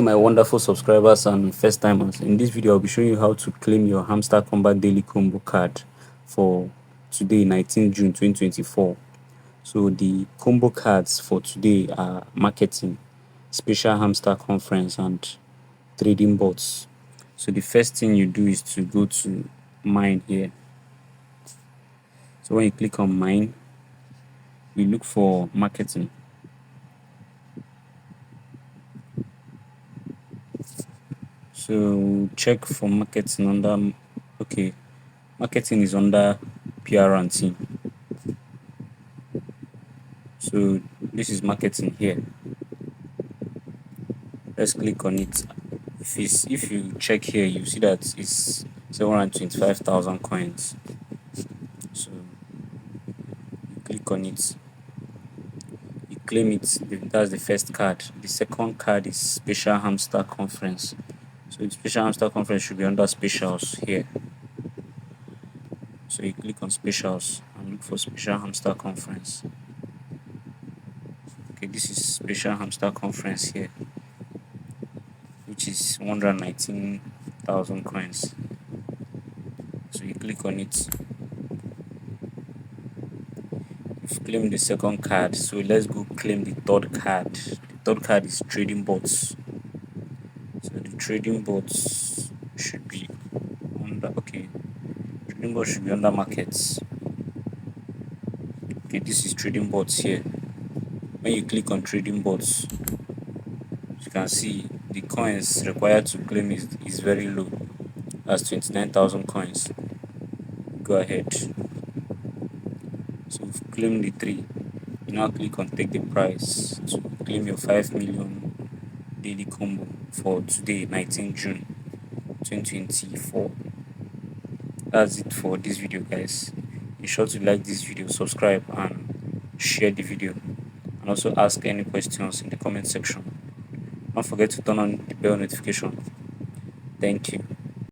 My wonderful subscribers and first timers. In this video I'll be showing you how to claim your Hamster Kombat daily combo card for today, 19 June 2024. So the combo cards for today are marketing, special hamster conference, and trading bots. So the first thing you do is to go to mine here. So when you click on mine, you look for marketing. So check for marketing under, okay, marketing is under PR and team. So this is marketing here. Let's click on it. If you check here, you see that it's 725,000 coins. So you click on it, you claim it. That's the first card. The second card is special hamster conference. So the special hamster conference should be under specials here. So you click on specials and look for special hamster conference. Okay, this is special hamster conference here, which is 119,000 coins. So you click on it. You've claimed the second card, so let's go claim the third card. The third card is trading bots. So the trading bots should be under, okay, trading bots should be under markets. Okay, this is trading bots here. When you click on trading bots, you can see the coins required to claim is very low. That's 29,000 coins. Go ahead. So you've claimed the 3. You now click on take the price to claim your 5 million daily combo for today, 19 June 2024. That's it for this video, guys. Be sure to like this video, subscribe, and share the video, and also ask any questions in the comment section. Don't forget to turn on the bell notification. Thank you.